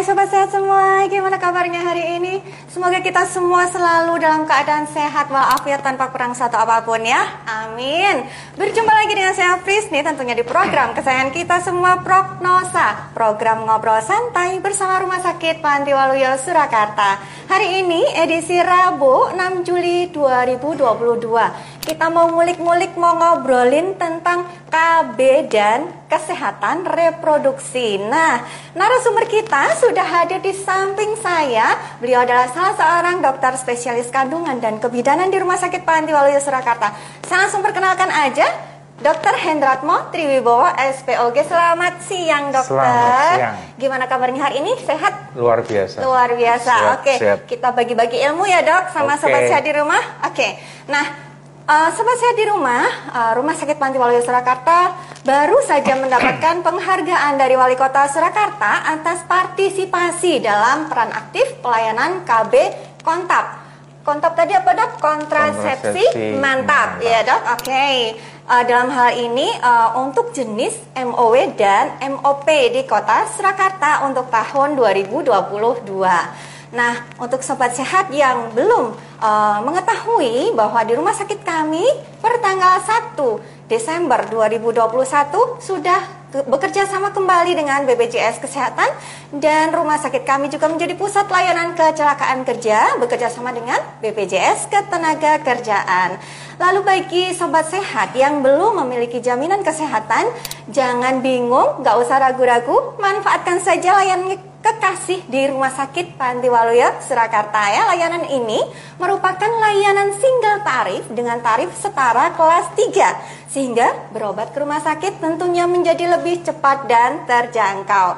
Sobat Sehat semua, gimana kabarnya hari ini? Semoga kita semua selalu dalam keadaan sehat walafiat tanpa kurang satu apapun ya. Amin. Berjumpa lagi dengan saya Pris nih, tentunya di program kesayangan kita semua, Prognosa. Program ngobrol santai bersama Rumah Sakit Panti Waluyo Surakarta. Hari ini edisi Rabu 6 Juli 2022. Kita mau ngulik-ngulik, mau ngobrolin tentang KB dan kesehatan reproduksi. Nah, narasumber kita sudah hadir di samping saya. Beliau adalah salah seorang dokter spesialis kandungan dan kebidanan di Rumah Sakit Panti Waluyo Surakarta. Saya langsung perkenalkan aja, Dr. Hendratmo Triwibowo, SPOG. Selamat siang, dokter. Selamat siang. Gimana kabarnya hari ini? Sehat? Luar biasa. Luar biasa. Oke, siap. kita bagi-bagi ilmu ya, dok, sama sobat sehat di rumah. Oke, nah, sobat sehat di rumah, Rumah Sakit Panti Waluyo Surakarta baru saja mendapatkan penghargaan dari Wali Kota Surakarta atas partisipasi dalam peran aktif pelayanan KB Kontap. Kontap tadi apa, dok? Kontrasepsi mantap, ya, dok. Oke. Dalam hal ini untuk jenis MOW dan MOP di Kota Surakarta untuk tahun 2022. Nah, untuk sobat sehat yang belum mengetahui bahwa di rumah sakit kami per tanggal 1 Desember 2021 sudah bekerja sama kembali dengan BPJS Kesehatan, dan rumah sakit kami juga menjadi pusat layanan kecelakaan kerja bekerja sama dengan BPJS Ketenagakerjaan. Lalu bagi sobat sehat yang belum memiliki jaminan kesehatan, jangan bingung, nggak usah ragu-ragu, manfaatkan saja layanan kekasih di Rumah Sakit Panti Waluyo Surakarta ya. Layanan ini merupakan layanan single tarif dengan tarif setara kelas 3, sehingga berobat ke rumah sakit tentunya menjadi lebih cepat dan terjangkau.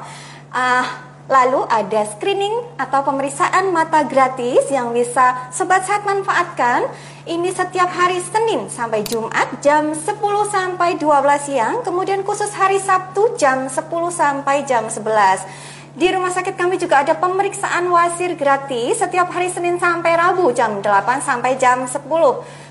Lalu ada screening atau pemeriksaan mata gratis yang bisa sobat sehat manfaatkan. Ini setiap hari Senin sampai Jumat jam 10 sampai 12 siang, kemudian khusus hari Sabtu jam 10 sampai jam 11. Di rumah sakit kami juga ada pemeriksaan wasir gratis setiap hari Senin sampai Rabu jam 8 sampai jam 10.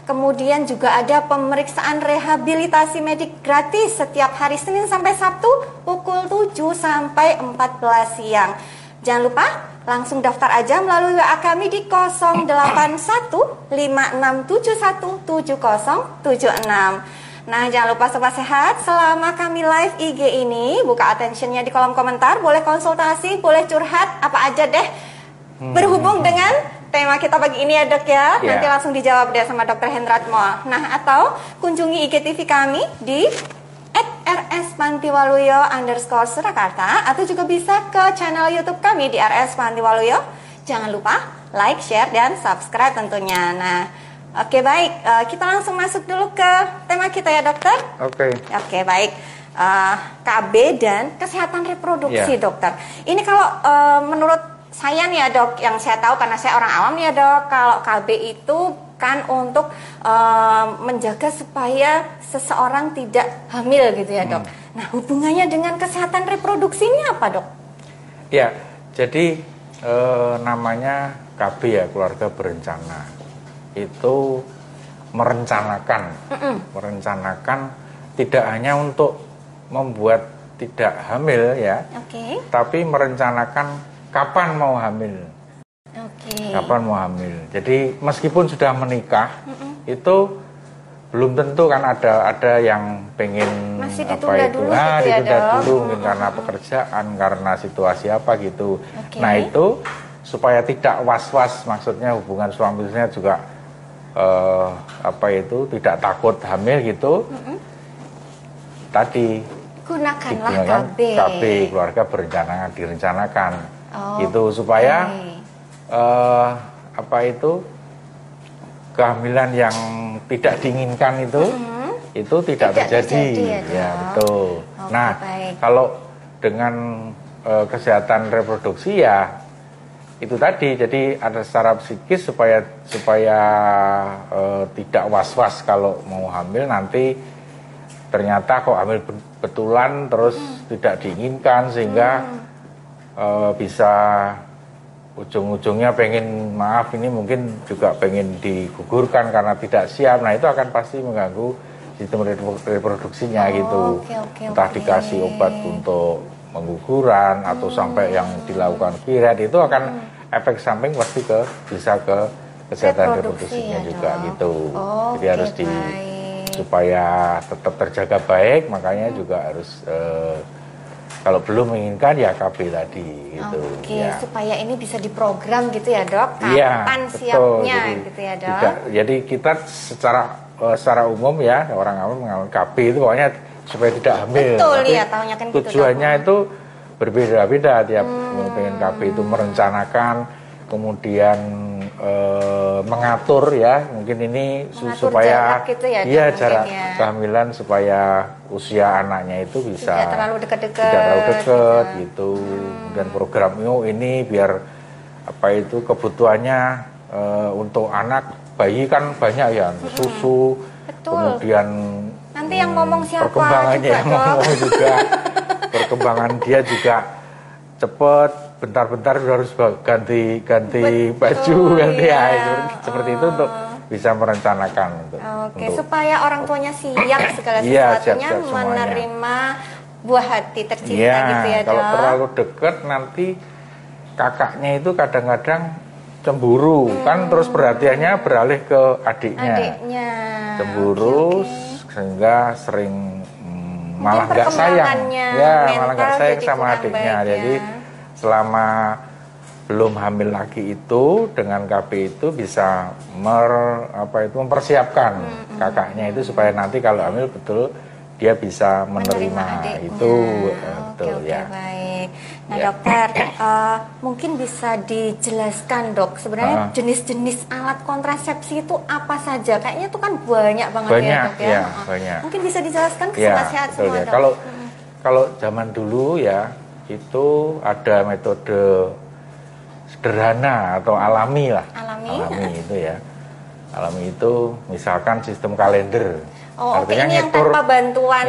Kemudian juga ada pemeriksaan rehabilitasi medik gratis setiap hari Senin sampai Sabtu pukul 7 sampai 14 siang. Jangan lupa langsung daftar aja melalui WA kami di 08156717076. Nah, jangan lupa sobat sehat, selama kami live IG ini, buka attentionnya di kolom komentar, boleh konsultasi, boleh curhat, apa aja deh, berhubung dengan tema kita pagi ini ya, dok ya. Nanti langsung dijawab deh sama Dr. Hendratmo. Nah, atau kunjungi IGTV kami di @rspantiwaluyo_Surakarta, atau juga bisa ke channel YouTube kami di RS Panti Waluyo. Jangan lupa like, share, dan subscribe tentunya. Nah, oke, baik, kita langsung masuk dulu ke tema kita ya, dokter. Oke, baik. KB dan kesehatan reproduksi, dokter. Ini kalau menurut saya nih ya, dok, yang saya tahu karena saya orang awam nih ya, dok, kalau KB itu kan untuk menjaga supaya seseorang tidak hamil gitu ya, dok. Nah, hubungannya dengan kesehatan reproduksi ini apa, dok? Ya, jadi namanya KB ya, keluarga berencana. Itu merencanakan tidak hanya untuk membuat tidak hamil ya, tapi merencanakan kapan mau hamil. Kapan mau hamil. Jadi meskipun sudah menikah, itu belum tentu kan, ada yang pengen masih ditunda dulu, ditunda dulu mungkin karena pekerjaan, karena situasi apa gitu. Nah, itu supaya tidak was-was, maksudnya hubungan suami istrinya juga tidak takut hamil gitu. Tadi gunakanlah KB, keluarga direncanakan gitu, supaya kehamilan yang tidak diinginkan itu tidak terjadi ya, betul. Nah, kalau dengan kesehatan reproduksi ya itu tadi, jadi ada secara psikis supaya tidak was-was kalau mau hamil, nanti ternyata kok hamil betulan terus tidak diinginkan, sehingga bisa ujung-ujungnya pengen, maaf ini mungkin juga pengen digugurkan karena tidak siap. Nah, itu akan pasti mengganggu sistem reproduksinya gitu. Entah dikasih obat untuk pengguguran atau sampai yang dilakukan kiret itu akan efek samping pasti bisa ke kesehatan reproduksinya juga gitu. Jadi harus supaya tetap terjaga baik, makanya juga harus kalau belum menginginkan ya KB tadi gitu. Ya. Supaya ini bisa diprogram gitu ya dok, kapan siapnya gitu ya dok. Jadi kita secara umum ya orang awam mengalami KB itu pokoknya supaya tidak hamil. Betul ya, tahunya kan gitu. Tujuannya itu berbeda-beda tiap pengen KB itu merencanakan, kemudian mengatur ya, mungkin ini supaya jarak gitu ya, jarak kehamilan supaya usia anaknya itu bisa tidak terlalu dekat-dekat gitu. Kemudian program ini biar apa itu kebutuhannya untuk anak bayi kan banyak ya, susu. Betul. Kemudian nanti yang ngomong siapa perkembangannya juga, yang ngomong juga perkembangan dia juga cepet, bentar-bentar harus ganti baju, ganti seperti itu untuk bisa merencanakan untuk supaya orang tuanya siap segala sesuatunya siap menerima buah hati tercinta gitu ya dok. Kalau terlalu dekat nanti kakaknya itu kadang-kadang cemburu kan, terus perhatiannya beralih ke adiknya. Cemburu sehingga sering malah nggak sayang, malah nggak sayang sama adiknya. Jadi selama belum hamil lagi itu dengan KB itu bisa mempersiapkan kakaknya itu supaya nanti kalau hamil betul dia bisa menerima itu. Betul ya. Baik. Nah dokter, mungkin bisa dijelaskan dok sebenarnya jenis-jenis alat kontrasepsi itu apa saja? Kayaknya itu kan banyak banget ya dok ya. Banyak. Mungkin bisa dijelaskan ke sobat sehat semua ya. dok. Kalau zaman dulu ya itu ada metode sederhana atau alami lah. Alami itu ya. Alami itu misalkan sistem kalender. Artinya ini yang tanpa bantuan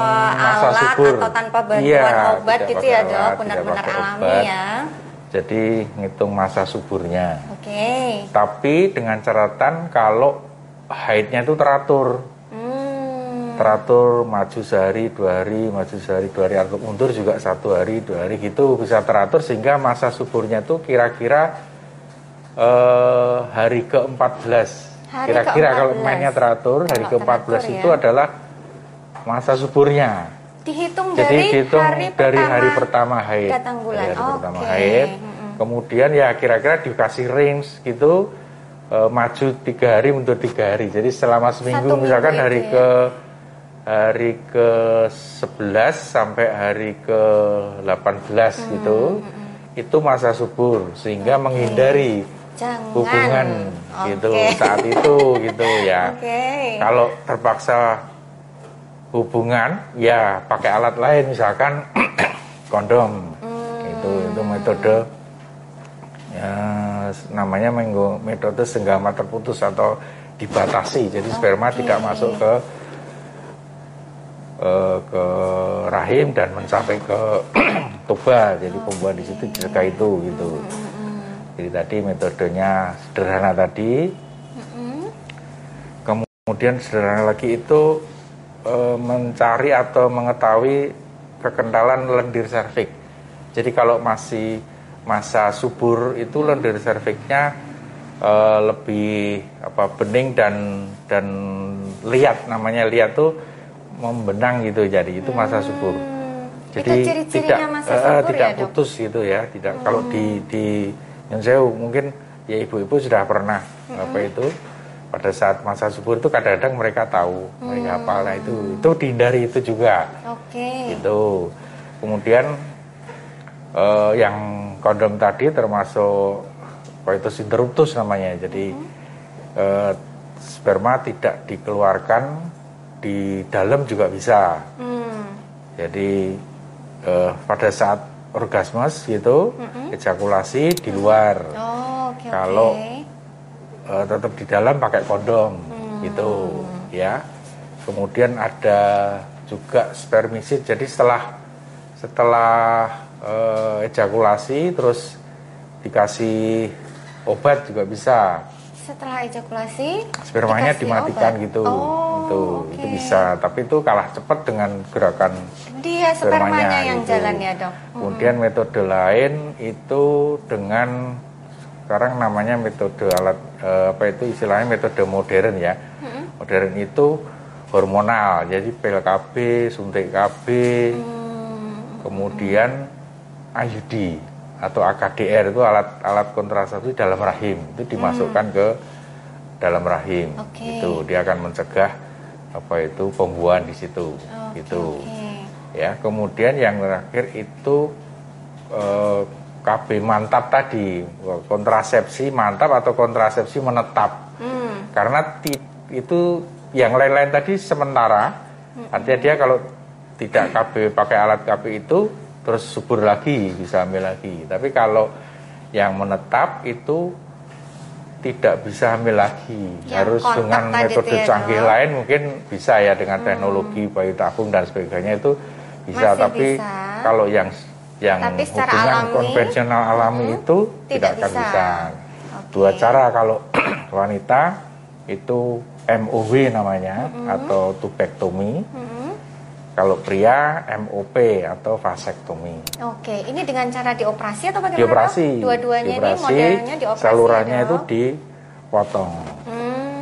alat subur, atau tanpa bantuan obat gitu ya dok, benar-benar alami ya. Jadi ngitung masa suburnya. Tapi dengan catatan kalau haidnya itu teratur. Teratur maju sehari, 2 hari, maju sehari, 2 hari, atau mundur juga 1 hari, 2 hari gitu bisa teratur sehingga masa suburnya itu kira-kira hari ke-14. Kira-kira kalau mainnya teratur hari ke-14 itu adalah masa suburnya. Dihitung dari hari pertama haid. Kemudian ya kira-kira dikasih range gitu, maju 3 hari, mundur 3 hari. Jadi selama seminggu misalkan hari ke-11 sampai hari ke-18 gitu, itu masa subur sehingga menghindari hubungan gitu saat itu gitu ya. Kalau terpaksa hubungan ya pakai alat lain misalkan kondom. Itu metode ya namanya metode senggama terputus atau dibatasi. Jadi sperma tidak masuk ke rahim dan mencapai ke tuba. Jadi pembuahan di situ jika itu gitu. Jadi tadi metodenya sederhana tadi. Kemudian sederhana lagi itu mencari atau mengetahui kekentalan lendir serviks. Jadi kalau masih masa subur itu lendir serviksnya lebih bening dan liat, namanya liat tuh membenang gitu, jadi itu masa subur. Jadi tidak putus gitu ya, tidak. Kalau di yang saya mungkin ya ibu-ibu sudah pernah itu pada saat masa subur itu kadang-kadang mereka tahu, mereka hafal. Nah itu dihindari itu juga. Itu kemudian yang kondom tadi termasuk coitus interruptus namanya. Jadi sperma tidak dikeluarkan di dalam juga bisa. Jadi pada saat orgasmus gitu, ejakulasi di luar. Kalau tetap di dalam pakai kondom gitu ya. Kemudian ada juga spermisid. Jadi setelah ejakulasi terus dikasih obat juga bisa. Setelah ejakulasi spermanya dikasih dimatikan obat. gitu. Oh, Itu oke. bisa, tapi itu kalah cepat dengan gerakan Dia spermanya yang gitu. jalan ya, Dok. Kemudian metode lain itu dengan sekarang namanya metode alat apa itu istilahnya metode modern ya. Modern itu hormonal, jadi pil KB, suntik KB, kemudian IUD atau AKDR itu alat kontrasepsi dalam rahim, itu dimasukkan ke dalam rahim. Oke. Itu dia akan mencegah apa itu pembuahan di situ. Gitu. Ya, kemudian yang terakhir itu KB mantap tadi, kontrasepsi mantap atau kontrasepsi menetap. Karena itu yang lain-lain tadi sementara, artinya dia kalau tidak KB pakai alat KB itu terus subur lagi, bisa hamil lagi. Tapi kalau yang menetap itu tidak bisa hamil lagi, harus dengan metode canggih lain mungkin bisa ya, dengan teknologi bayi tabung dan sebagainya itu bisa. Masih tapi bisa. kalau yang hubungan konvensional alami itu tidak akan bisa. Dua cara kalau wanita itu MOW namanya atau tubektomi. Kalau pria MOP atau vasektomi. Oke, ini dengan cara dioperasi atau bagaimana? Dioperasi. Dua-duanya ini modelnya dioperasi. Salurannya ya, itu dipotong.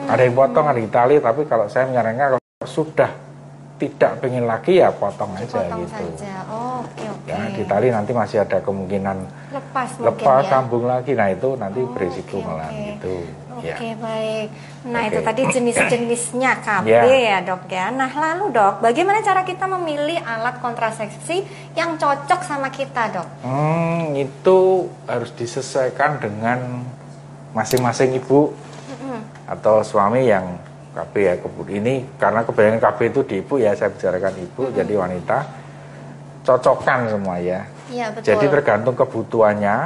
Ada yang potong, ada yang ditali, tapi kalau saya menyarankan kalau sudah tidak pengen lagi ya potong aja gitu. Saja. Oh, oke. Ya, ditali nanti masih ada kemungkinan lepas ya. Sambung lagi. Nah, itu nanti berisiko malah gitu. Oke, baik. Nah, itu tadi jenis-jenisnya KB ya, Dok ya. Nah, lalu Dok, bagaimana cara kita memilih alat kontrasepsi yang cocok sama kita, Dok? Itu harus disesuaikan dengan masing-masing ibu atau suami yang KB ya. Ini karena kebanyakan KB itu di ibu ya, saya bicarakan ibu, jadi wanita. Cocokkan semua ya. Iya, betul. Jadi tergantung kebutuhannya,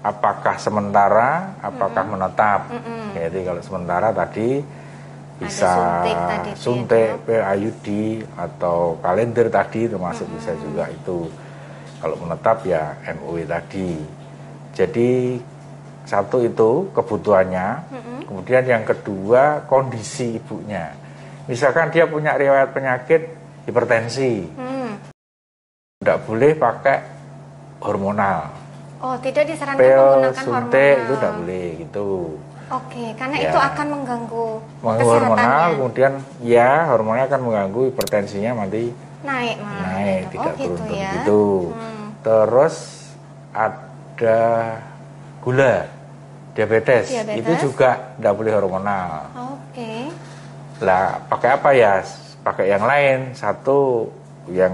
apakah sementara, apakah menetap. Jadi kalau sementara tadi bisa suntik, IUD atau kalender tadi termasuk bisa juga itu. Kalau menetap ya MOE tadi. Jadi satu itu kebutuhannya, kemudian yang kedua kondisi ibunya. Misalkan dia punya riwayat penyakit hipertensi, tidak boleh pakai hormonal. Oh, tidak disarankan pil, menggunakan suntik hormonal. Itu tidak boleh gitu. Oke, karena itu akan mengganggu hormonal, kemudian ya hormonnya akan mengganggu hipertensinya nanti naik, tidak turun ya. gitu. Terus ada gula, diabetes. Itu juga tidak boleh hormonal. Oke. Lah, pakai apa ya? Pakai yang lain. Satu yang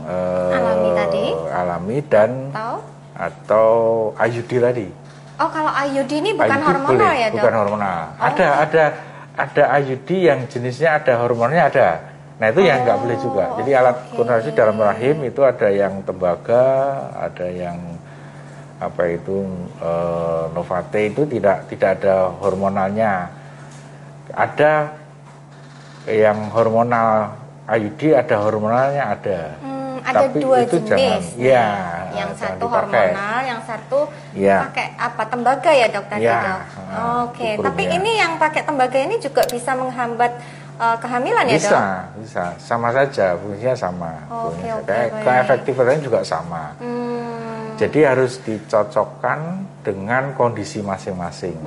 alami tadi. Alami dan atau IUD tadi. Oh, kalau IUD ini bukan IUD hormonal boleh, ya, Dok? Bukan hormonal. Ada IUD yang jenisnya ada hormonnya ada. Nah, itu yang nggak boleh juga. Jadi alat kontrasepsi dalam rahim itu ada yang tembaga, ada yang apa itu Novate itu tidak ada hormonalnya. Ada yang hormonal IUD, ada hormonalnya ada. Ada tapi dua itu jenis. Yang satu hormonal, yang satu pakai apa? Tembaga ya, Dok tadi, Dok. Oke, tapi ini yang pakai tembaga ini juga bisa menghambat kehamilan ya, Dok? Bisa. Sama saja, fungsinya sama. Keefektifan juga sama. Jadi harus dicocokkan dengan kondisi masing-masing.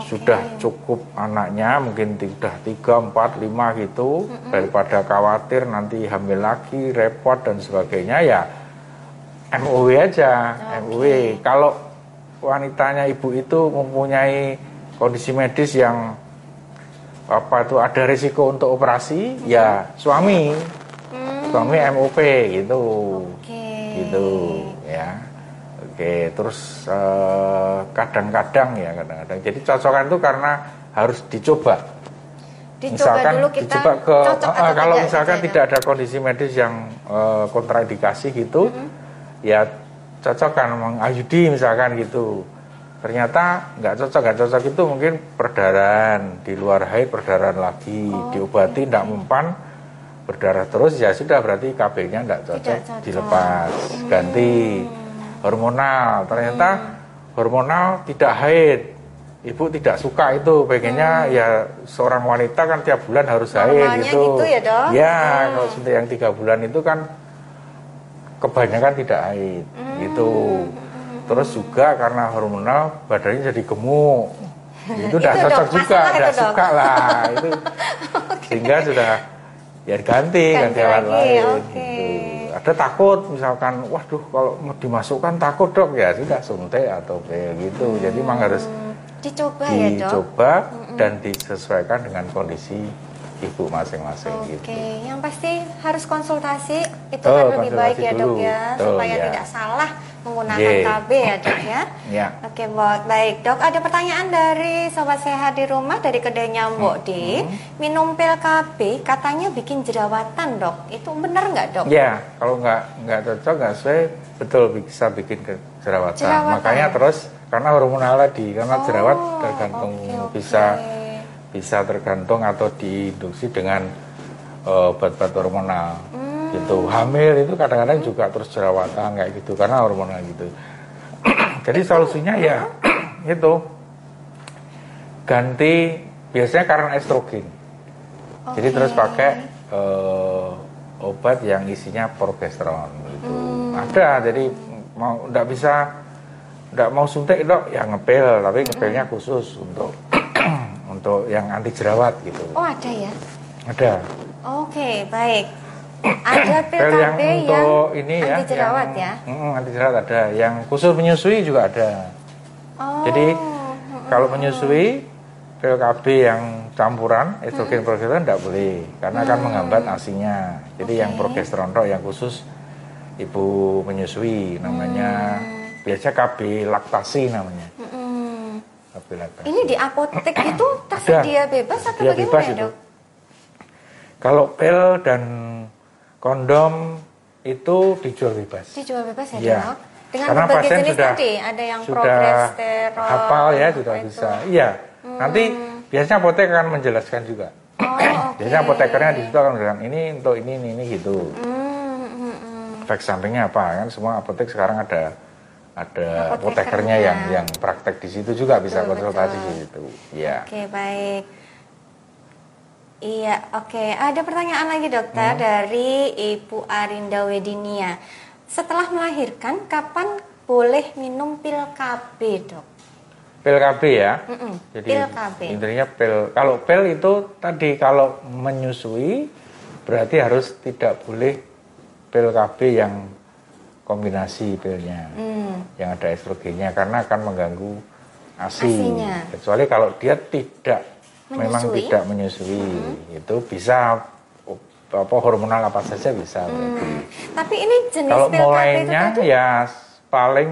Sudah cukup anaknya, mungkin sudah 3, 4, 5 gitu, daripada khawatir nanti hamil lagi, repot dan sebagainya, ya MOW aja. MOW. Kalau wanitanya ibu itu mempunyai kondisi medis yang apa itu ada risiko untuk operasi, ya suami MOP gitu. Gitu ya. Oke, terus kadang-kadang jadi cocokan itu karena harus dicoba dulu kita dicoba kalau misalkan tidak ada kondisi medis yang kontraindikasi gitu, ya cocokkan IUD misalkan gitu. Ternyata nggak cocok itu mungkin perdarahan di luar haid, perdarahan lagi, diobati tidak mempan, berdarah terus, ya sudah berarti KB-nya nggak cocok, dilepas, ganti hormonal. Ternyata hormonal tidak haid, ibu tidak suka itu, pengennya ya seorang wanita kan tiap bulan harus haid Normalnya gitu. gitu ya, Dok? Ya, kalau suntik yang 3 bulan itu kan kebanyakan tidak haid gitu. Terus juga karena hormonal badannya jadi gemuk. Itu udah Itu, cocok Dok, juga, masalah udah itu, Dok. suka lah itu. Sehingga sudah ya ganti Ganti alat lagi, lain oke. gitu. Ada takut misalkan, waduh kalau mau dimasukkan takut dok, ya sudah suntik atau pil gitu. Jadi memang harus Dicoba ya, Dok? dicoba dan disesuaikan dengan kondisi ibu masing-masing gitu. Oke, yang pasti harus konsultasi itu Oh, kan lebih baik konsultasi ya, Dok dulu. ya, Betul, supaya ya. tidak salah menggunakan Yeah. KB ya, Dok ya. Ya. Oke, baik, Dok. Ada pertanyaan dari sobat sehat di rumah dari kedainya Mbok D. Minum pil KB katanya bikin jerawatan, Dok. Itu benar nggak, Dok? Ya, kalau nggak cocok, nggak sesuai, betul bisa bikin jerawatan. Jerawatan. Makanya terus karena hormonal tadi, karena jerawat tergantung oke. bisa tergantung atau diinduksi dengan obat-obat hormonal. Gitu. Hamil itu kadang-kadang juga terus jerawatan kayak gitu karena hormonal gitu. Jadi solusinya ya itu ganti, biasanya karena estrogen. Jadi terus pakai obat yang isinya progesteron gitu. Ada, jadi mau nggak mau suntik dok, ya ngepil, tapi ngepilnya khusus untuk untuk yang anti jerawat gitu. Oh, ada ya? Ada. Oke, baik. Ada pil Pel yang KB untuk ini ya, anti jerawat ya? anti jerawat ada, yang khusus menyusui juga ada. Oh. Jadi kalau menyusui pil KB yang campuran estrogen progesteron tidak boleh karena akan menghambat ASI-nya. Jadi yang progesteron tok yang khusus ibu menyusui namanya biasanya KB laktasi namanya. KB laktasi. Ini di apotek itu tersedia bebas atau Dia bagaimana bebas ya, itu. Dok? Kalau pil dan kondom itu dijual bebas. Dijual bebas ya, Iya. Dok? Dengan Karena berbagai pasien jenis sudah tadi, ada yang sudah progesteron, hafal ya, sudah apa itu? bisa. Iya. Nanti biasanya apotek akan menjelaskan juga. Oh, oke. Biasanya apotekernya di situ akan menjelaskan ini untuk ini gitu. Efek sampingnya apa kan? Semua apotek sekarang ada apotekernya yang praktek di situ juga bisa Betul, konsultasi betul. di situ. Iya. Oke, baik. Iya, oke. Ada pertanyaan lagi, dokter, dari Ibu Arinda Wedinia. Setelah melahirkan, kapan boleh minum pil KB, Dok? Pil KB ya. Jadi Pil KB. intinya kalau pil itu tadi kalau menyusui berarti harus tidak boleh pil KB yang kombinasi pilnya. Yang ada estrogennya karena akan mengganggu ASI. ASI-nya. Kecuali kalau dia memang Menyusui? tidak menyusui, itu bisa hormonal apa saja bisa berarti. Tapi ini jenis Kalau pil KB itu mulainya tadi? ya paling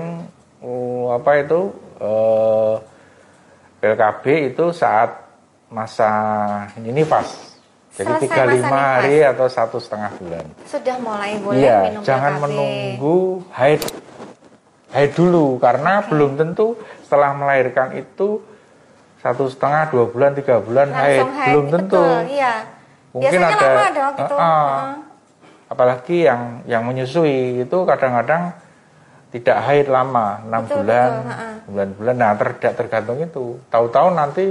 pil KB itu saat masa nifas. Jadi Selesai 35 masa hari nifas. atau 1,5 bulan. Sudah mulai boleh Iya, minum jangan pil KB. menunggu haid dulu karena belum tentu setelah melahirkan itu 1,5, 2 bulan, 3 bulan haid, Langsung haid, belum tentu. betul, iya. Mungkin Biasanya ada lama, Dok, gitu. apalagi yang menyusui itu kadang-kadang tidak haid lama, 6 Betul, bulan, betul, 9 bulan. Nah, tergantung itu. Tahu-tahu nanti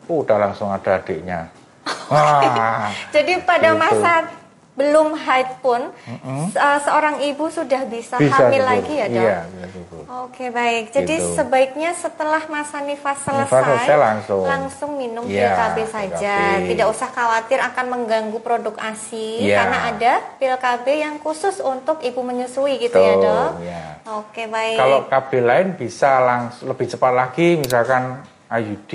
udah langsung ada adiknya. Wah. Jadi pada Gitu. masa belum haid pun, seorang ibu sudah bisa hamil subur. lagi ya, Dok? Iya, bisa subur. Oke, baik. Jadi Gitu. sebaiknya setelah masa nifas Nifas selesai, selesai langsung. minum pil Iya, KB pil saja. KB. Tidak usah khawatir akan mengganggu produk ASI Iya. karena ada pil KB yang khusus untuk ibu menyusui gitu ya, Tuh, Dok? ya. Oke, baik. Kalau KB lain bisa langsung lebih cepat lagi, misalkan IUD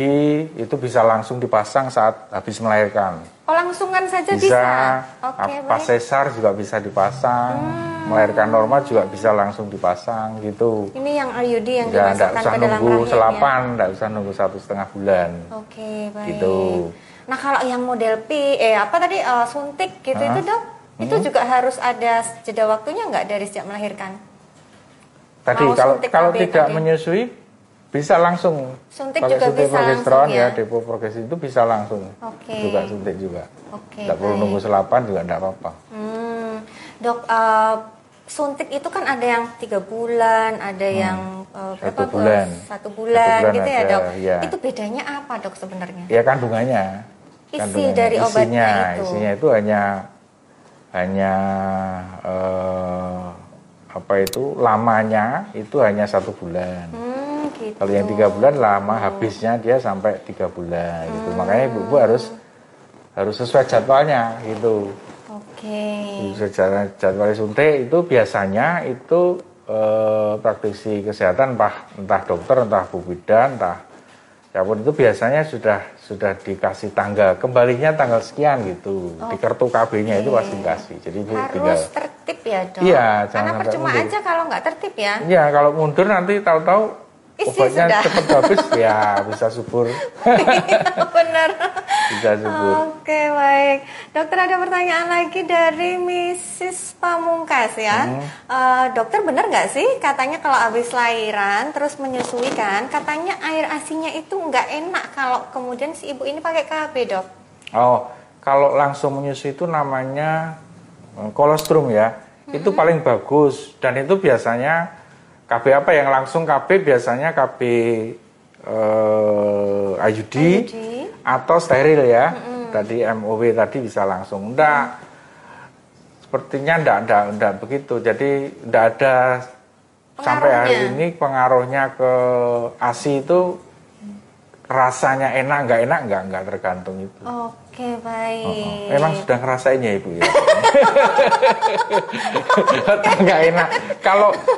itu bisa langsung dipasang saat habis melahirkan. Oh, langsungan saja bisa? Oke, pas baik. sesar juga bisa dipasang, melahirkan normal juga bisa langsung dipasang gitu. Ini yang IUD yang Ya, dimasukkan nggak usah ke dalam nunggu rahim selapan, nggak usah nunggu 1,5 bulan. Oke, baik. Gitu. Nah, kalau yang model suntik gitu itu, Dok, itu juga harus ada jeda waktunya nggak dari sejak melahirkan? Tadi Mau suntik kalau KB tidak tadi. menyusui bisa langsung. Suntik Pakai juga suntik bisa progesteron langsung ya? depo progresif itu bisa langsung. Oke. Juga suntik juga. Oke, Nggak perlu baik. nunggu selapan juga nggak apa-apa. Dok, suntik itu kan ada yang 3 bulan, ada yang berapa bulan. Satu bulan gitu ya ada, dok. Ya. Itu bedanya apa dok sebenarnya? Ya kandungannya. Dari obatnya itu. Isinya itu hanya lamanya itu hanya 1 bulan. Gitu. Kalau yang 3 bulan lama, habisnya dia sampai 3 bulan gitu. Makanya ibu harus sesuai jadwalnya gitu. Oke. Secara jadwal suntik itu biasanya itu praktisi kesehatan entah dokter, entah bu bidan, entah siapapun itu biasanya sudah dikasih kembalinya tanggal sekian gitu. Di kartu KB-nya itu pasti dikasih. Jadi harus tertib ya dok. Iya, karena percuma aja kalau nggak tertib ya. Iya, kalau mundur nanti tahu-tahu obatnya cepat habis ya bisa subur. Iya benar. Bisa subur. Oke baik. Dokter ada pertanyaan lagi dari Mrs. Pamungkas ya. Dokter benar nggak sih katanya kalau habis lahiran terus menyusui kan katanya air asinya itu nggak enak kalau kemudian si ibu ini pakai KB dok? Oh kalau langsung menyusui itu namanya kolostrum ya. Itu paling bagus dan itu biasanya KB apa yang langsung KB biasanya KB IUD atau steril ya. Tadi MOW tadi bisa langsung. Sepertinya enggak begitu. Jadi enggak ada sampai hari ini pengaruhnya ke ASI itu rasanya enak enggak tergantung itu. Oke, baik. Emang sudah ngerasain ya ibu ya? Enggak enak.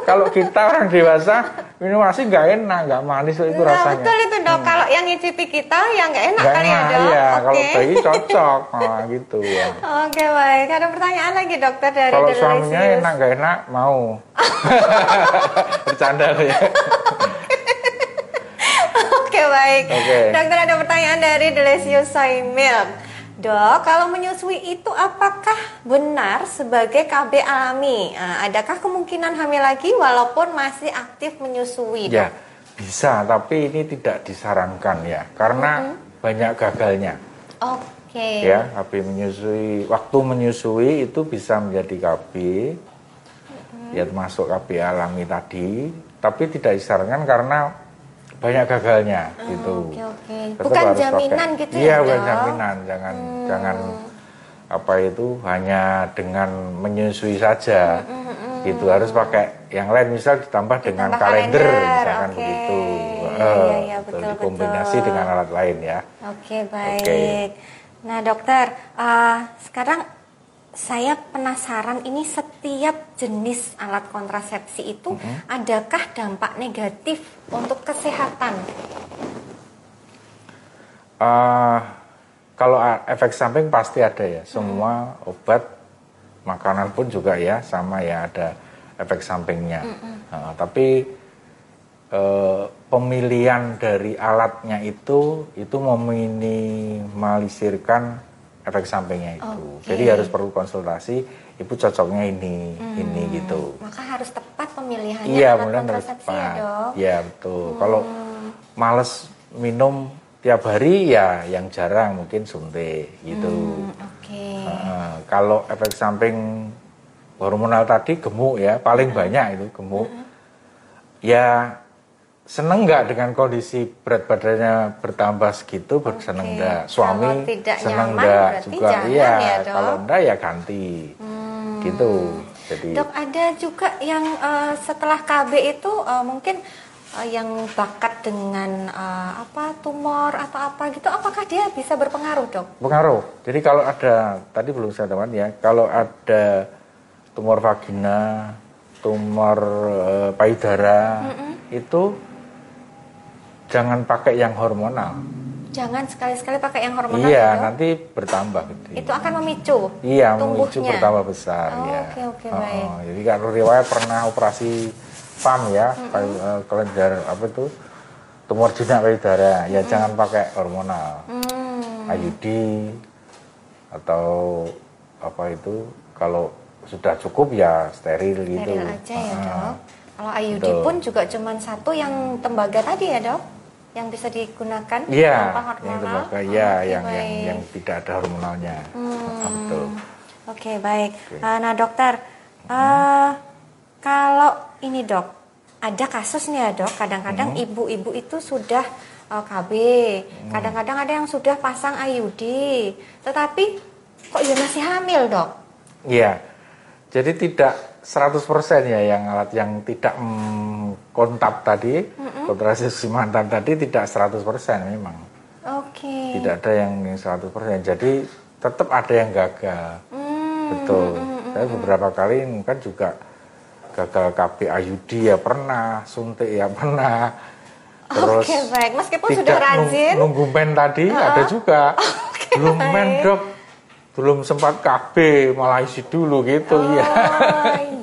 Kalau kita orang dewasa minum ASI enggak enak, enggak manis itu rasanya. Betul itu dok. Kalau yang ngicipi kita yang enggak enak kali ya dok. Iya, kalau bayi cocok, gitu ya. Oke baik. Ada pertanyaan lagi dokter dari kalau suaminya enak enggak enak mau. Bercanda ya. Oke baik. Dokter ada pertanyaan dari Delesius Soy Milk. Dok, kalau menyusui itu apakah benar sebagai KB alami? Adakah kemungkinan hamil lagi walaupun masih aktif menyusui? Ya, bisa, tapi ini tidak disarankan ya, karena banyak gagalnya. Oke. Ya, KB menyusui, waktu menyusui itu bisa menjadi KB, ya termasuk KB alami tadi, tapi tidak disarankan karena banyak gagalnya gitu. Oke. Bukan jaminan gitu ya? Iya, bukan jaminan. Jangan hanya dengan menyusui saja. Gitu harus pakai yang lain, misal ditambah dengan kalender misalkan begitu. Iya, betul. Dikombinasi dengan alat lain ya. Oke, baik. Nah, dokter, sekarang saya penasaran ini setiap jenis alat kontrasepsi itu adakah dampak negatif untuk kesehatan? Kalau efek samping pasti ada ya. Semua obat, makanan pun juga ya sama ya ada efek sampingnya. Tapi pemilihan dari alatnya itu meminimalisirkan efek sampingnya itu. Jadi harus perlu konsultasi, ibu cocoknya ini gitu. Maka harus tepat pemilihannya alat kontrasepsi ya dok? Iya betul. Kalau males minum tiap hari ya yang jarang mungkin suntik gitu. Kalau efek samping hormonal tadi gemuk ya, paling banyak itu gemuk. Ya seneng nggak dengan kondisi berat badannya bertambah segitu, seneng nggak? Suami seneng nggak juga? Iya, kalau enggak ya ganti, gitu. Jadi dok ada juga yang setelah KB itu mungkin yang bakat dengan tumor atau apa gitu, apakah dia bisa berpengaruh dok? Pengaruh. Jadi kalau ada, tadi belum saya teman ya, kalau ada tumor vagina, tumor payudara itu jangan pakai yang hormonal. Jangan sekali-sekali pakai yang hormonal. Iya, nanti bertambah gitu. Itu akan memicu. Iya, memicu bertambah besar ya. Oke, baik. Jadi kalau riwayat pernah operasi PAM ya, kelenjar tumor jinak payudara, ya jangan pakai hormonal. IUD atau kalau sudah cukup ya steril gitu. Steril aja ya, Dok. Kalau IUD pun juga cuma satu yang tembaga tadi ya, Dok? Yang bisa digunakan tanpa hormonal. Yang tembaga, yang tidak ada hormonalnya. Betul. Oke, baik. Nah, dokter, kalau ini dok, ada kasus nih ya dok, kadang-kadang ibu-ibu itu sudah KB, kadang-kadang ada yang sudah pasang IUD, tetapi kok ya masih hamil dok? Iya, jadi tidak 100% ya yang alat yang tidak kontak tadi, kontrasepsi mantan tadi tidak 100% memang. Oke. Tidak ada yang 100%, jadi tetap ada yang gagal. Betul. Saya beberapa kali kan juga gagal KB IUD ya pernah, suntik ya pernah. Terus Oke, baik. Meskipun sudah rajin. Nunggu men tadi ada juga. Belum men dok, belum sempat KB malah isi dulu gitu ya.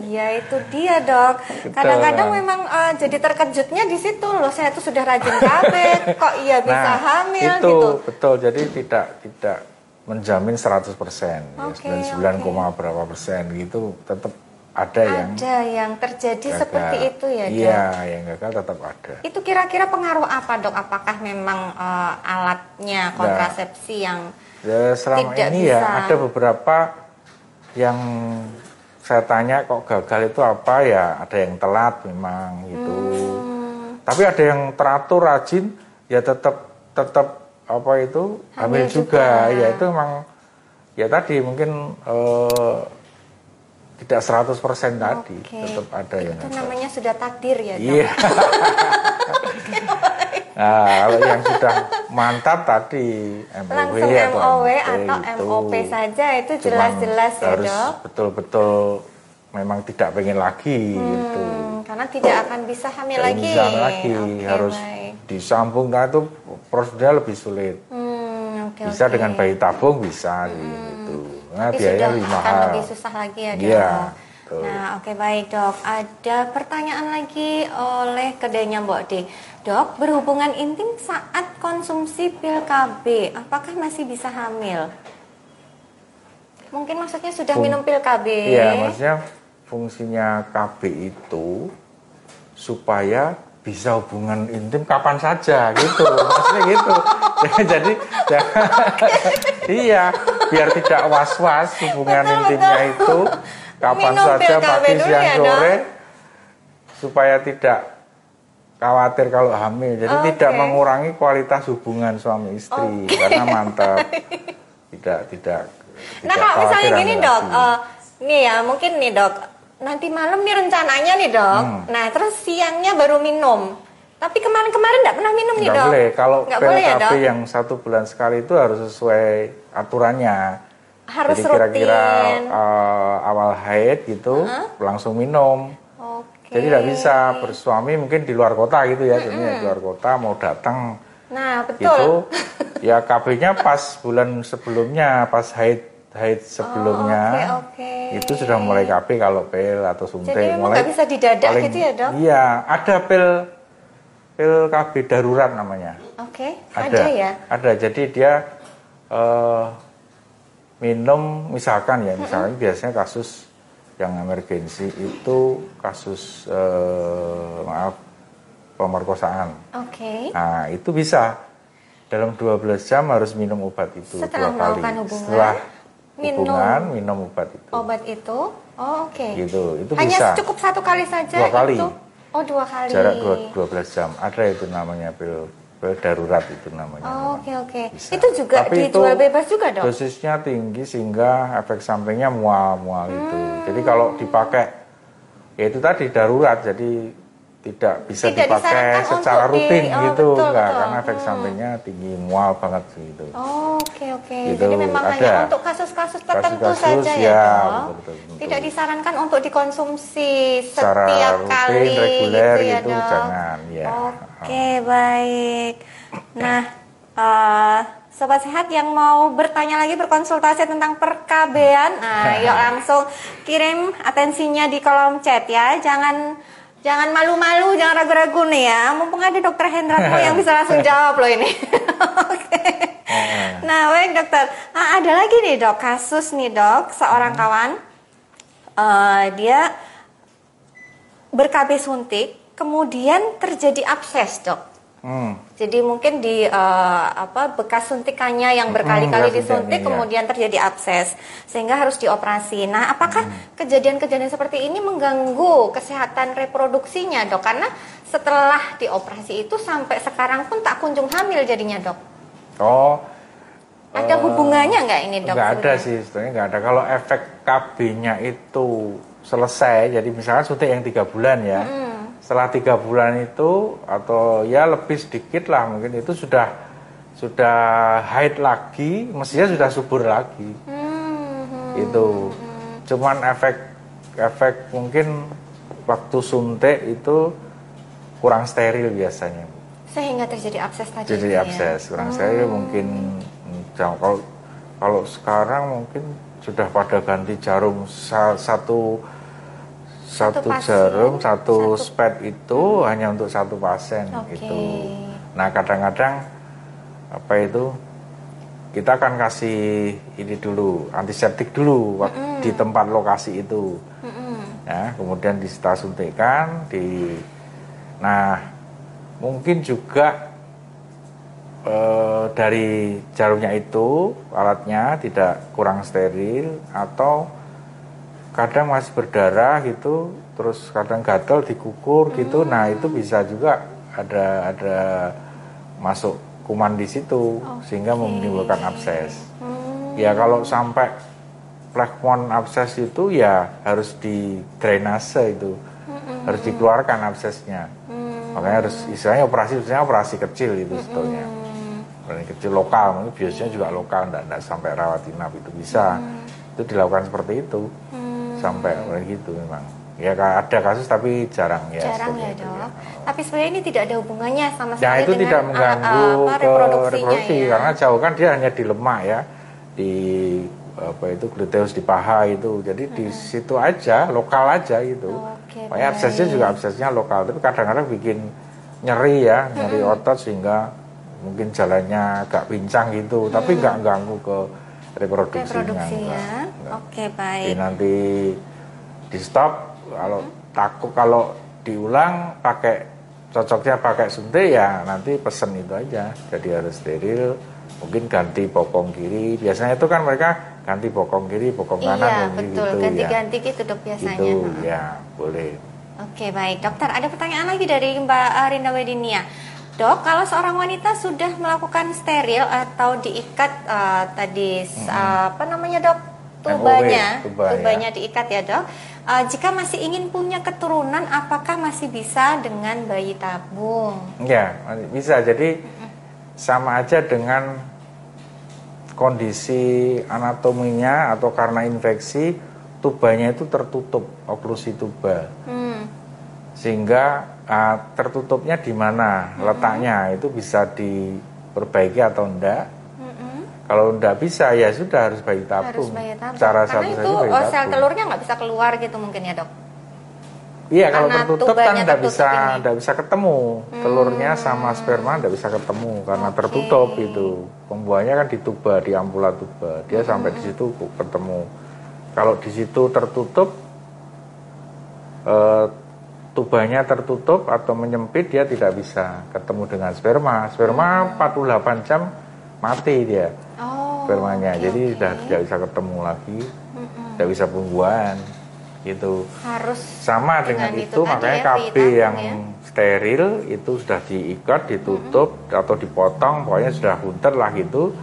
Iya itu dia dok. Kadang-kadang memang jadi terkejutnya di situ loh. Saya tuh sudah rajin KB, kok iya bisa hamil itu, gitu. Betul. Jadi tidak menjamin 100%. Ya, 99, berapa persen gitu tetap ada yang terjadi gagal. Seperti itu ya dok. Iya, yang gagal tetap ada. Itu kira-kira pengaruh apa dok? Apakah memang alatnya kontrasepsi yang selama tidak ini bisa? Ya ada beberapa yang saya tanya kok gagal itu apa ya, ada yang telat memang gitu. Tapi ada yang teratur rajin ya tetap apa itu hamil juga. Ya itu memang ya tadi mungkin tidak 100% tadi, tetap ada yang itu namanya sudah takdir ya dok. Iya. Nah, kalau yang sudah mantap tadi langsung MOW atau MOP saja itu jelas-jelas ya harus dok. Betul-betul memang tidak pengen lagi gitu. Karena tidak akan bisa hamil lagi. Bisa lagi, harus disambung. Nah itu prosedurnya lebih sulit. Bisa dengan bayi tabung bisa gitu. Nah biayanya lebih mahal. Lebih susah lagi ya dok. Iya. Nah baik dok. Ada pertanyaan lagi oleh kedainya Mbok D. Dok, berhubungan intim saat konsumsi pil KB, apakah masih bisa hamil? Mungkin maksudnya sudah minum pil KB. Iya, maksudnya fungsinya KB itu supaya bisa hubungan intim kapan saja gitu, maksudnya gitu. Jadi iya, biar tidak was-was hubungan intimnya itu kapan minum saja, pagi, siang, sore, supaya tidak khawatir kalau hamil. Jadi tidak mengurangi kualitas hubungan suami istri karena mantap. Tidak. Nah kalau misalnya gini dok, nih ya mungkin nih dok, nanti malam nih rencananya nih dok. Nah terus siangnya baru minum. Tapi kemarin nggak pernah minum nih dok. Nggak boleh. Kalau pil ya, KB yang 1 bulan sekali itu harus sesuai aturannya. Harus jadi kira-kira awal haid gitu langsung minum. Jadi tidak bisa bersuami mungkin di luar kota gitu ya, di luar kota mau datang. Nah betul. Gitu, ya KB-nya pas bulan sebelumnya, pas haid sebelumnya, itu sudah mulai KB kalau pil atau suntik. Jadi memang nggak bisa didadak gitu ya dok? Iya, ada pil KB darurat namanya. Ada ya? Ada, jadi dia minum misalkan biasanya kasus yang emergensi itu kasus pemerkosaan. Nah itu bisa dalam 12 jam harus minum obat itu setelah 2 kali. Setelah minum obat itu. Obat itu, Gitu, itu hanya bisa. Cukup 1 kali saja. 2 kali. Itu? 2 kali. Jarak 12 jam. Ada itu namanya pil darurat itu namanya. Itu juga tapi dijual itu bebas juga dok? Dosisnya tinggi sehingga efek sampingnya mual itu. Jadi kalau dipakai ya itu tadi darurat, jadi tidak bisa dipakai secara rutin gitu, enggak, karena efek sampingnya tinggi, mual banget gitu. Gitu. Jadi memang hanya untuk kasus-kasus tertentu saja ya dok. Betul. Tidak disarankan untuk dikonsumsi setiap kali reguler gitu ya itu dok. Jangan ya. Baik. Nah, sobat sehat yang mau bertanya lagi, berkonsultasi tentang perkabean, yuk langsung kirim atensinya di kolom chat ya. Jangan malu-malu, jangan ragu-ragu nih ya. Mumpung ada Dokter Hendratmo yang bisa langsung jawab loh ini. Nah, baik dokter. Nah, ada lagi nih dok, kasus nih dok, seorang kawan dia ber-KB suntik, kemudian terjadi abses dok. Jadi mungkin di bekas suntikannya yang berkali-kali disuntik kemudian terjadi abses sehingga harus dioperasi. Nah, apakah kejadian-kejadian seperti ini mengganggu kesehatan reproduksinya, Dok? Karena setelah dioperasi itu sampai sekarang pun tak kunjung hamil jadinya, Dok. Oh. Ada hubungannya nggak ini, Dok? Nggak ada sih, sebenarnya nggak ada. Kalau efek KB-nya itu selesai, jadi misalnya suntik yang 3 bulan ya. Setelah 3 bulan itu atau ya lebih sedikit lah mungkin itu sudah haid lagi, mestinya sudah subur lagi. Itu cuman efek mungkin waktu suntik itu kurang steril biasanya. Sehingga terjadi abses tadi. Jadi abses, kurang steril mungkin. Kalau sekarang mungkin sudah pada ganti jarum satu jarum, satu spet itu hanya untuk satu pasien gitu. Nah kadang-kadang kita akan kasih ini dulu antiseptik dulu di tempat lokasi itu. Ya, kemudian setelah suntikan nah mungkin juga dari jarumnya itu alatnya tidak kurang steril atau kadang masih berdarah gitu, terus kadang gatal dikukur gitu. Nah itu bisa juga ada masuk kuman di situ sehingga menimbulkan abses. Ya kalau sampai plekmon abses itu ya harus di drainase itu, harus dikeluarkan absesnya. Makanya harus istilahnya operasi kecil itu sebetulnya. Operasi kecil lokal, mungkin biasanya juga lokal, enggak sampai rawat inap itu bisa. Itu dilakukan seperti itu. Sampai gitu memang. Ya ada kasus tapi jarang ya. Jarang ya, Dok. Ya. Tapi sebenarnya ini tidak ada hubungannya sama sekali itu dengan tidak mengganggu reproduksi ya. Karena jauh kan dia hanya di lemak ya. Di gluteus di paha itu. Jadi di situ aja, lokal aja gitu. Makanya absesnya lokal, tapi kadang-kadang bikin nyeri ya, nyeri otot sehingga mungkin jalannya agak pincang gitu, tapi nggak ganggu ke reproduksinya. Oke, baik. Jadi nanti di stop, kalau takut kalau diulang cocoknya pakai suntik ya nanti pesen itu aja. Jadi harus steril, mungkin ganti bokong kiri. Biasanya itu kan mereka ganti bokong kiri, bokong kanan betul. Gitu. Ganti-ganti gitu, Dok, biasanya. Gitu, ya boleh. Oke, baik. Dokter, ada pertanyaan lagi dari Mbak Rinda Wedinia. Dok, kalau seorang wanita sudah melakukan steril atau diikat Dok? Tubanya diikat ya, Dok. Jika masih ingin punya keturunan, apakah masih bisa dengan bayi tabung? Ya, bisa. Jadi sama aja dengan kondisi anatominya atau karena infeksi, tubanya itu tertutup, oklusi tuba. Sehingga tertutupnya di mana letaknya itu bisa diperbaiki atau enggak. Kalau enggak bisa ya sudah harus bayi tabung. Cara karena itu sel telurnya nggak bisa keluar gitu mungkin ya, Dok? Iya, kalau tertutup kan enggak bisa ketemu. Telurnya sama sperma enggak bisa ketemu karena tertutup itu. Pembuahannya kan di tuba, di ampula tuba. Dia sampai di situ ketemu. Kalau di situ tertutup tubanya tertutup atau menyempit, dia tidak bisa ketemu dengan sperma. Sperma 48 jam mati dia spermanya. Jadi sudah tidak bisa ketemu lagi, tidak bisa pembuahan gitu. Harus sama dengan itu makanya KB yang steril itu sudah diikat, ditutup atau dipotong, pokoknya sudah hunter lah gitu,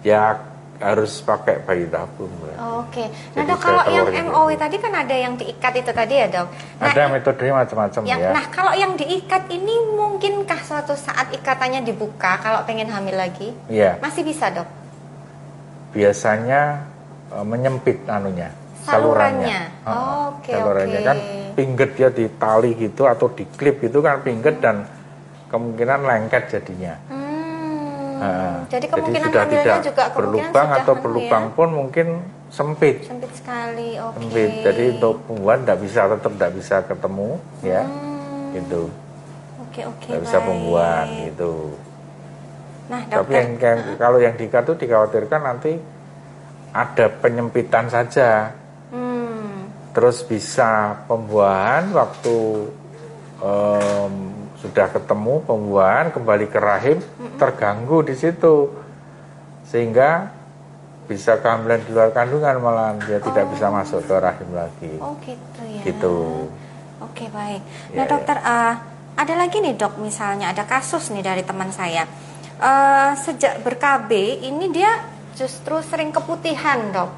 ya harus pakai bayi tabung. Oke. Nah, Dok, kalau yang MOW tadi kan ada yang diikat itu tadi ya, Dok? Nah, ada metodenya macam-macam ya. Nah, kalau yang diikat ini mungkinkah suatu saat ikatannya dibuka kalau pengen hamil lagi? Iya. Masih bisa, Dok? Biasanya menyempit salurannya. Salurannya kan pingget dia ditali gitu atau diklip itu kan pingget dan kemungkinan lengket jadinya. Jadi kemungkinan sudah hamilnya tidak juga berlubang atau berlubang pun mungkin sempit. Sempit sekali, Sempit. Jadi untuk pembuahan tetap tidak bisa ketemu ya. Gitu. Tidak bisa pembuahan gitu. Nah, tapi kalau yang diikat itu dikhawatirkan nanti ada penyempitan saja. Terus bisa pembuahan waktu sudah ketemu pembuahan kembali ke rahim terganggu di situ, sehingga bisa kehamilan di luar kandungan malah dia tidak bisa masuk ke rahim lagi. Oh gitu ya. Gitu. Oke baik. Nah dokter, ada lagi nih dok, misalnya ada kasus nih dari teman saya. Sejak ber-KB ini dia justru sering keputihan dok.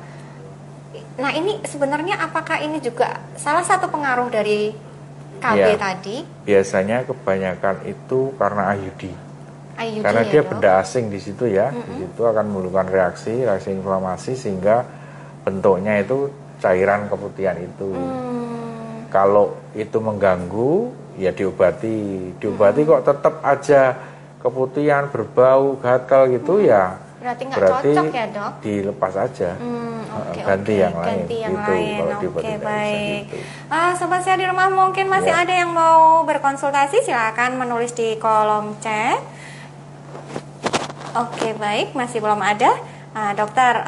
Nah ini sebenarnya apakah ini juga salah satu pengaruh dari KB tadi? Biasanya kebanyakan itu karena IUD. Karena dia benda asing di situ ya, di situ akan menimbulkan reaksi inflamasi sehingga bentuknya itu cairan keputihan itu. Kalau itu mengganggu, ya diobati kok tetap aja keputihan, berbau, gatal gitu ya. Berarti cocok ya dok? Dilepas aja, ganti yang lain. Oke baik. Sobat Sehat di Rumah, mungkin masih ada yang mau berkonsultasi, silakan menulis di kolom chat. Oke baik, masih belum ada. Dokter,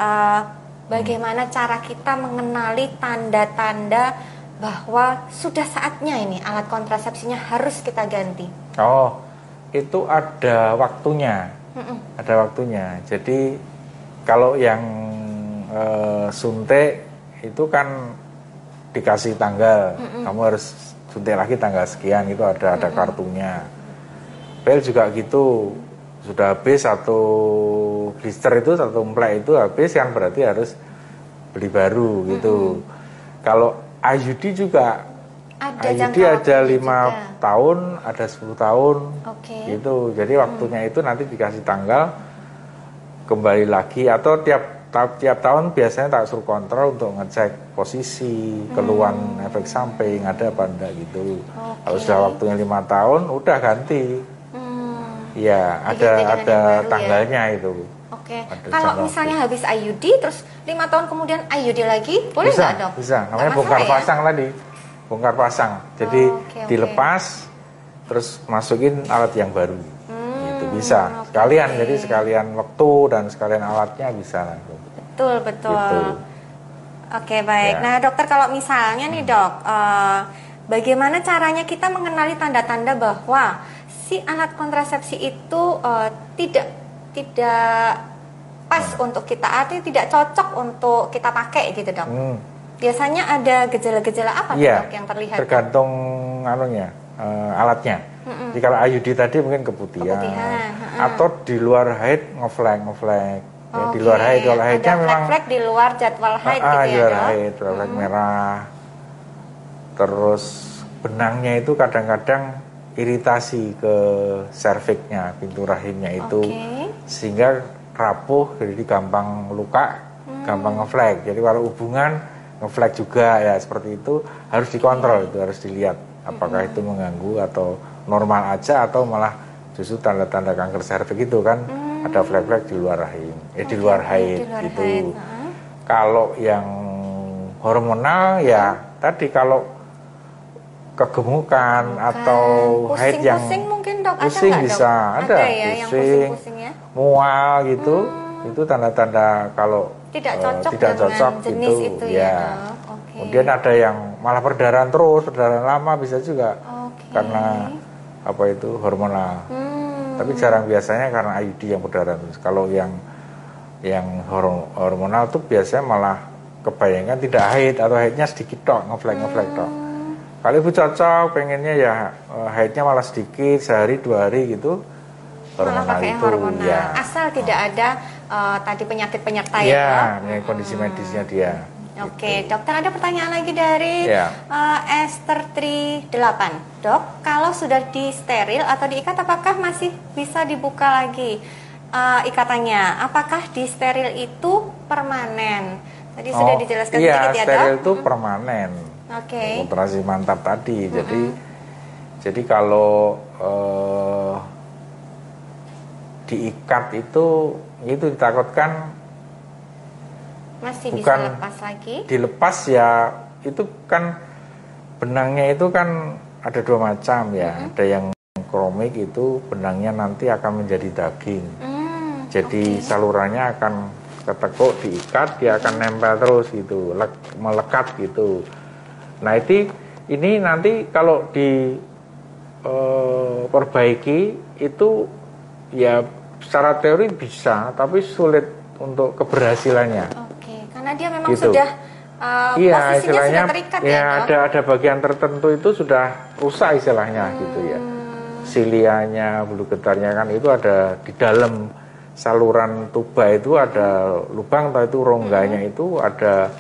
bagaimana cara kita mengenali tanda-tanda bahwa sudah saatnya ini alat kontrasepsinya harus kita ganti? Oh, itu ada waktunya. Ada waktunya. Jadi kalau yang suntik itu kan dikasih tanggal, kamu harus suntik lagi tanggal sekian, itu ada kartunya. Pil juga gitu. Sudah habis satu blister itu, satu emplek itu habis kan berarti harus beli baru gitu. Kalau IUD juga IUD ada 5 tahun, ada 10 tahun gitu. Jadi waktunya itu nanti dikasih tanggal, kembali lagi, atau tiap tahun biasanya tak suruh kontrol untuk ngecek posisi, keluhan efek samping ada apa enggak gitu. Kalau sudah waktunya 5 tahun udah ganti. Ya, ada tanggalnya itu. Kalau misalnya habis IUD terus 5 tahun kemudian IUD lagi, boleh nggak dok? Bisa, namanya bongkar pasang tadi. Bongkar pasang. Jadi dilepas terus masukin alat yang baru. Gitu bisa. Sekalian, jadi sekalian waktu dan sekalian alatnya bisa langsung. Betul. Gitu. Oke, baik. Nah, dokter, kalau misalnya nih, Dok, bagaimana caranya kita mengenali tanda-tanda bahwa si alat kontrasepsi itu tidak pas untuk kita, artinya tidak cocok untuk kita pakai gitu, Dok? Biasanya ada gejala-gejala apa dok yang terlihat? Tergantung alatnya. Jadi kalau IUD tadi mungkin keputihan. Atau di luar haid ngeflek. Ya, di luar haid, kalau haidnya memang flek di luar jadwal haid gitu ya, di luar haid, flek merah. Terus benangnya itu kadang-kadang iritasi ke serviknya, pintu rahimnya itu, sehingga rapuh, jadi gampang luka, gampang ngeflek. Jadi kalau hubungan ngeflek juga ya seperti itu, harus dikontrol, itu harus dilihat apakah itu mengganggu atau normal aja atau malah justru tanda-tanda kanker serviks itu kan ada flek-flek di luar rahim, di luar haid gitu. Kalau yang hormonal ya tadi kalau kegemukan atau haid yang pusing mungkin dok, pusing ada bisa, ada ya, pusing, mual gitu, itu tanda-tanda kalau tidak cocok jenis gitu, itu ya. Kemudian ada yang malah perdarahan lama bisa juga karena apa itu hormonal. Tapi jarang biasanya karena IUD yang perdarahan terus. Kalau yang hormonal tuh biasanya malah kebayangkan tidak haid atau haidnya sedikit tok, ngeflek tok. Kalau ibu cocok pengennya ya haidnya malah sedikit, sehari 2 hari gitu. Hormonal itu ya. Asal tidak ada tadi penyakit penyerta ya. Iya, kondisi medisnya dia. Oke, dokter, ada pertanyaan lagi dari Esther 38. Dok, kalau sudah disteril atau diikat, apakah masih bisa dibuka lagi ikatannya? Apakah disteril itu permanen? Tadi sudah dijelaskan sedikit ya, Dok. Steril itu permanen. Kontrasepsi mantap tadi. Jadi kalau diikat itu ditakutkan masih bisa lepas lagi. Dilepas ya, itu kan benangnya itu kan ada 2 macam ya. Ada yang kromik, itu benangnya nanti akan menjadi daging. Jadi salurannya akan ketekuk, diikat, dia akan nempel terus gitu, melekat gitu. Nah ini nanti kalau perbaiki itu ya secara teori bisa, tapi sulit untuk keberhasilannya. Oke, karena dia memang Gitu. sudah Iya, posisinya istilahnya sudah terikat ya Dok? ada bagian tertentu itu sudah rusak istilahnya gitu ya. Silianya, bulu getarnya kan itu ada di dalam saluran tuba itu ada lubang atau itu rongganya itu ada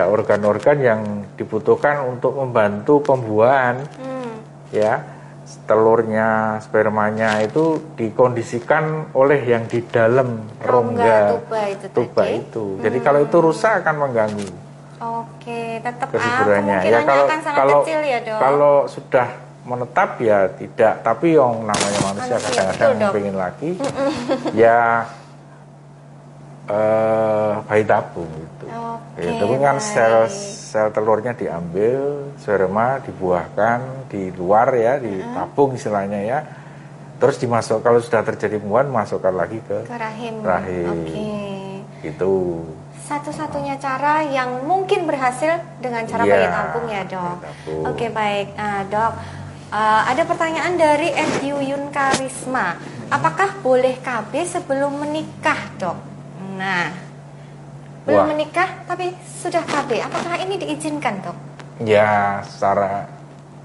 organ-organ yang dibutuhkan untuk membantu pembuahan. Ya, telurnya, spermanya itu dikondisikan oleh yang di dalam rongga tuba itu. Jadi kalau itu rusak akan mengganggu Oke, tetap kesuburannya. Ya kemungkinannya akan sangat kecil ya Dok. kalau sudah menetap ya tidak, tapi yang namanya manusia kadang-kadang Dok. pengen lagi, ya bayi tabung gitu. Oke, Ya, tapi kan baik. sel telurnya diambil, sperma dibuahkan di luar ya, ditabung istilahnya ya. Terus dimasuk, kalau sudah terjadi pembuahan masukkan lagi ke rahim. rahim. Oke. Gitu. Satu-satunya cara yang mungkin berhasil dengan cara Iya, bayi tabung ya Dok. bayi tabung. Oke baik, Dok. Ada pertanyaan dari Yuyun Karisma. Apakah boleh KB sebelum menikah Dok? Nah, belum menikah tapi sudah KB. Apakah ini diizinkan Dok? Ya, secara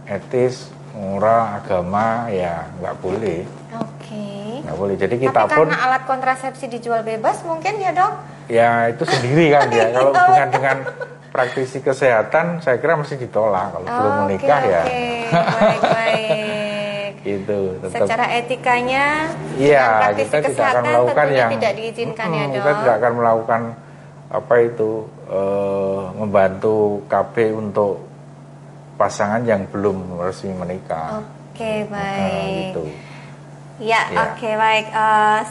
etis, moral, agama ya nggak boleh. Oke. Nggak boleh. Jadi Tapi kita pun karena alat kontrasepsi dijual bebas mungkin ya Dok? ya itu sendiri kan ya. Kalau hubungan dengan praktisi kesehatan saya kira mesti ditolak kalau belum menikah ya. Oke, baik-baik. Itu tetap. Secara etikanya, Iya, praktisi kita tidak akan kesehatan melakukan tentunya yang tidak diizinkan ya Dok. Kita tidak akan melakukan apa itu membantu KB untuk pasangan yang belum resmi menikah. Oke, baik. Gitu. Ya, Ya. oke, baik.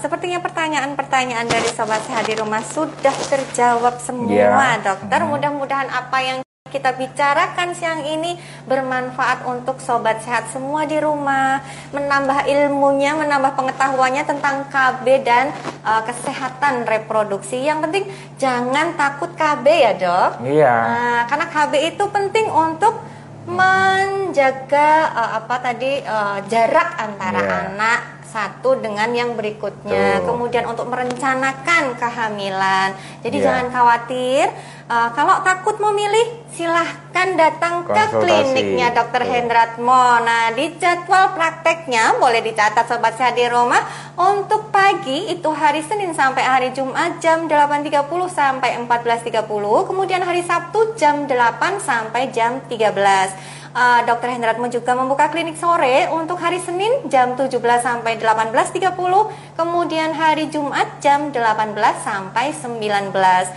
Sepertinya pertanyaan-pertanyaan dari Sobat Sehat di Rumah sudah terjawab semua, Ya. Dokter. Mudah-mudahan apa yang kita bicarakan siang ini bermanfaat untuk Sobat Sehat semua di rumah, menambah ilmunya, menambah pengetahuannya tentang KB dan kesehatan reproduksi. Yang penting jangan takut KB ya Dok. Iya. Nah, karena KB itu penting untuk menjaga jarak antara Iya. anak satu dengan yang berikutnya. Betul. Kemudian untuk merencanakan kehamilan. Jadi Iya. jangan khawatir. Kalau takut memilih, silahkan datang ke Konsultasi. kliniknya Dr. Betul. Hendratmo. Nah, di jadwal prakteknya boleh dicatat Sobat Sehat di rumah. Untuk pagi itu hari Senin sampai hari Jumat jam 8.30 sampai 14.30. Kemudian hari Sabtu jam 8 sampai jam 13. Dr. Hendratmo juga membuka klinik sore untuk hari Senin jam 17 sampai 18.30. Kemudian hari Jumat jam 18 sampai 19.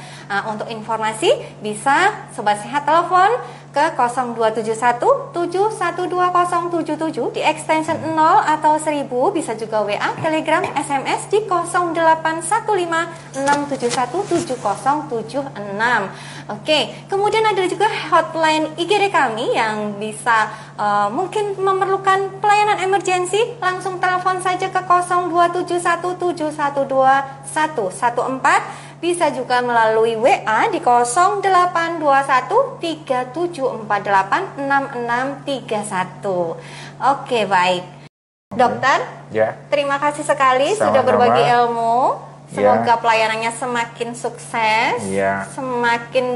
Untuk informasi bisa Sobat Sehat telepon ke 0271 7120077 di extension 0 atau 1000, bisa juga WA, Telegram, SMS di 0815 671 7076. Oke, kemudian ada juga hotline IGD kami yang bisa mungkin memerlukan pelayanan emergensi, langsung telepon saja ke 0271 712 114. Bisa juga melalui WA di 0821 3748 6631. Oke, baik. Dokter, Ya. terima kasih sekali sudah Sama-sama. berbagi ilmu. Semoga Ya. pelayanannya semakin sukses, Ya. semakin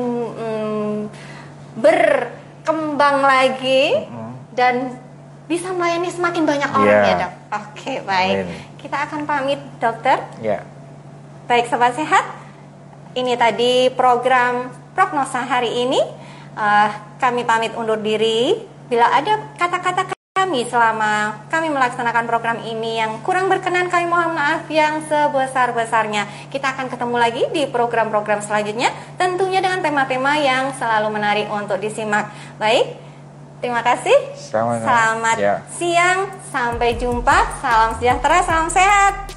berkembang lagi, dan bisa melayani semakin banyak orang Ya. ya Dok. Oke, baik. Amin. Kita akan pamit Dokter. Ya. Baik Sobat Sehat, ini tadi program prognosa hari ini. Kami pamit undur diri. Bila ada kata-kata kami selama kami melaksanakan program ini yang kurang berkenan, kami mohon maaf yang sebesar-besarnya. Kita akan ketemu lagi di program-program selanjutnya, tentunya dengan tema-tema yang selalu menarik untuk disimak. Baik, terima kasih. Sama-sama. Selamat Ya. siang, sampai jumpa. Salam sejahtera, salam sehat.